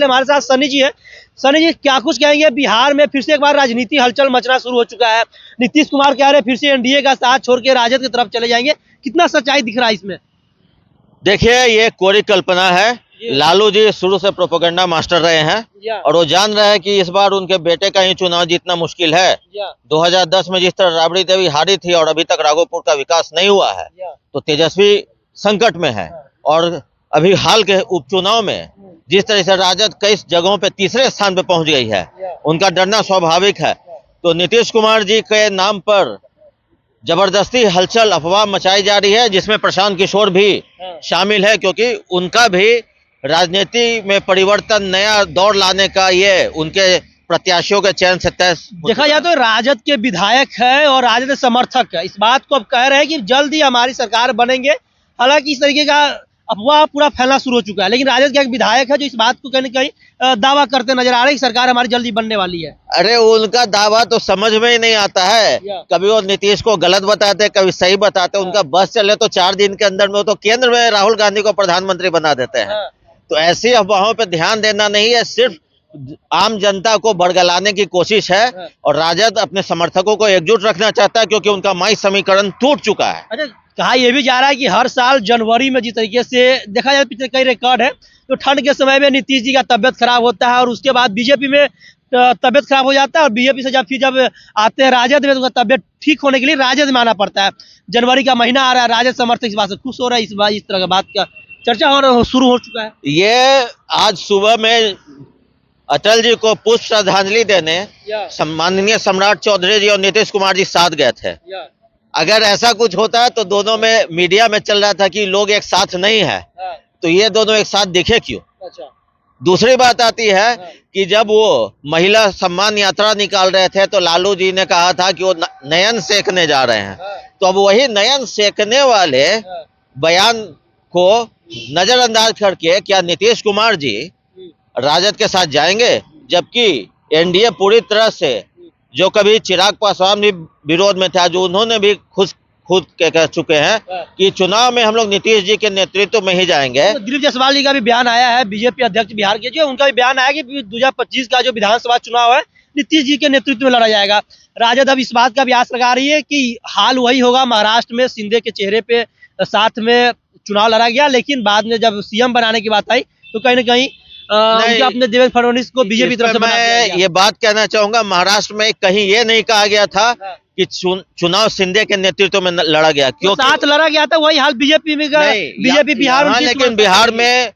हमारे साथ सनी जी है। सनी जी, क्या कुछ कहेंगे? बिहार में फिर से एक बार राजनीति हलचल मचना शुरू हो चुका है। नीतीश कुमार कह रहे हैं फिर से एनडीए का साथ छोड़ के राजद की तरफ चले जाएंगे। कितना सच्चाई दिख रहा है इसमें? देखिए, ये कोरी कल्पना है। लालू जी शुरू से प्रोपेगेंडा मास्टर रहे हैं और वो जान रहे हैं कि इस बार उनके बेटे का ही चुनाव जीतना मुश्किल है। 2010 में जिस तरह राबड़ी देवी हारी थी और अभी तक राघोपुर का विकास नहीं हुआ है, तो तेजस्वी संकट में है। और अभी हाल के उपचुनाव में जिस तरह से राजद कई जगहों पे तीसरे स्थान पे पहुंच गई है, उनका डरना स्वाभाविक है। तो नीतीश कुमार जी के नाम पर जबरदस्ती हलचल अफवाह मचाई जा रही है, जिसमें प्रशांत किशोर भी शामिल है, क्योंकि उनका भी राजनीति में परिवर्तन, नया दौर लाने का ये उनके प्रत्याशियों के चयन से तय। देखा जाए तो राजद के विधायक है और राजद समर्थक है, इस बात को अब कह रहे हैं कि जल्द ही हमारी सरकार बनेंगे। हालांकि इस तरीके का अफवाह पूरा फैलना शुरू हो चुका है, लेकिन राजद के एक विधायक है जो इस बात को कहीं न कहीं दावा करते नजर आ रहे हैं कि सरकार हमारी जल्दी बनने वाली है। अरे उनका दावा तो समझ में ही नहीं आता है। कभी वो नीतीश को गलत बताते, कभी सही बताते। उनका बस चले तो 4 दिन के अंदर में वो तो केंद्र में राहुल गांधी को प्रधानमंत्री बना देते हैं। तो ऐसी अफवाहों पे ध्यान देना नहीं है, सिर्फ आम जनता को बरगलाने की कोशिश है। और राजद अपने समर्थकों को एकजुट रखना चाहता है, क्योंकि उनका माई समीकरण टूट चुका है। अच्छा, कहा यह भी जा रहा है कि हर साल जनवरी में जिस तरीके से देखा जाए, पिछले कई रिकॉर्ड है, तो ठंड के समय में नीतीश जी का तबियत खराब होता है और उसके बाद बीजेपी में तबियत खराब हो जाता है और बीजेपी से जब आते हैं राजद में, तो उनका तबियत ठीक होने के लिए राजद में आना पड़ता है। जनवरी का महीना आ रहा है, राजद समर्थक इस बात से खुश हो रहा है, इस तरह की बात का चर्चा शुरू हो चुका है। ये आज सुबह में अटल जी को पुष्प श्रद्धांजलि देने सम्माननीय सम्राट चौधरी जी और नीतीश कुमार जी साथ गए थे। अगर ऐसा कुछ होता है तो दोनों में मीडिया में चल रहा था कि लोग एक साथ नहीं है, तो ये दोनों एक साथ दिखे क्यों? अच्छा। दूसरी बात आती है कि जब वो महिला सम्मान यात्रा निकाल रहे थे, तो लालू जी ने कहा था कि वो नयन सेकने जा रहे हैं। तो अब वही नयन सेकने वाले बयान को नजरअंदाज करके क्या नीतीश कुमार जी राजद के साथ जाएंगे? जबकि एनडीए पूरी तरह से, जो कभी चिराग पासवान भी विरोध में था, जो उन्होंने भी खुद कह चुके हैं कि चुनाव में हम लोग नीतीश जी के नेतृत्व में ही जाएंगे। तो दिलीप जायसवाल जी का भी बयान आया है, बीजेपी अध्यक्ष बिहार के, जो उनका भी बयान आया कि 2025 का जो विधानसभा चुनाव है नीतीश जी के नेतृत्व में लड़ा जाएगा। राजद अब इस बात का भी आस लगा रही है कि हाल वही होगा, महाराष्ट्र में शिंदे के चेहरे पे साथ में चुनाव लड़ा गया, लेकिन बाद में जब सीएम बनाने की बात आई तो कहीं न कहीं अपने देवेंद्र फडणवीस को बीजेपी तरफ से मैं ये बात कहना चाहूंगा, महाराष्ट्र में कहीं ये नहीं कहा गया था कि चुनाव शिंदे के नेतृत्व में लड़ा गया, क्योंकि साथ लड़ा गया था। वही हाल बीजेपी में, बीजेपी बिहार में, लेकिन बिहार में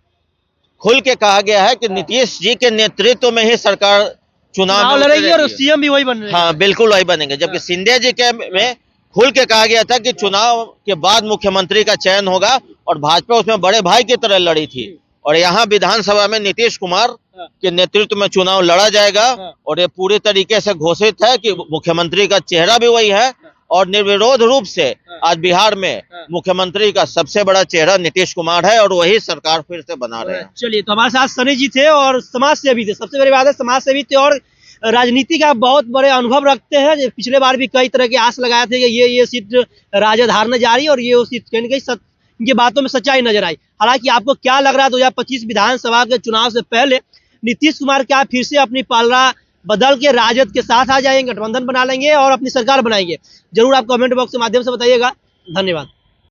खुल के कहा गया है कि नीतीश जी के नेतृत्व में ही सरकार चुनाव लड़ेगी और सीएम भी वही बनेंगे। हाँ, बिल्कुल वही बनेंगे। जबकि शिंदे जी के में खुल के कहा गया था कि चुनाव के बाद मुख्यमंत्री का चयन होगा, और भाजपा उसमें बड़े भाई की तरह लड़ी थी। और यहाँ विधानसभा में नीतीश कुमार के नेतृत्व में चुनाव लड़ा जाएगा, और ये पूरी तरीके से घोषित है कि मुख्यमंत्री का चेहरा भी वही है। और निर्विरोध रूप से आज बिहार में मुख्यमंत्री का सबसे बड़ा चेहरा नीतीश कुमार है, और वही सरकार फिर से बना रहे हैं। चलिए, तो हमारे साथ सनी जी थे और समाज सेवी थे। सबसे बड़ी बात है, समाज सेवी थे और राजनीति का बहुत बड़े अनुभव रखते हैं। पिछले बार भी कई तरह के आस लगाए थे कि ये सीट राजद हारने जा रही है, और ये सीट कहीं न कहीं इनकी बातों में सच्चाई नजर आई। हालांकि आपको क्या लग रहा है, 2025 विधानसभा के चुनाव से पहले नीतीश कुमार क्या फिर से अपनी पालना बदल के राजद के साथ आ जाएंगे, गठबंधन बना लेंगे और अपनी सरकार बनाएंगे? जरूर आप कमेंट बॉक्स के माध्यम से बताइएगा। धन्यवाद।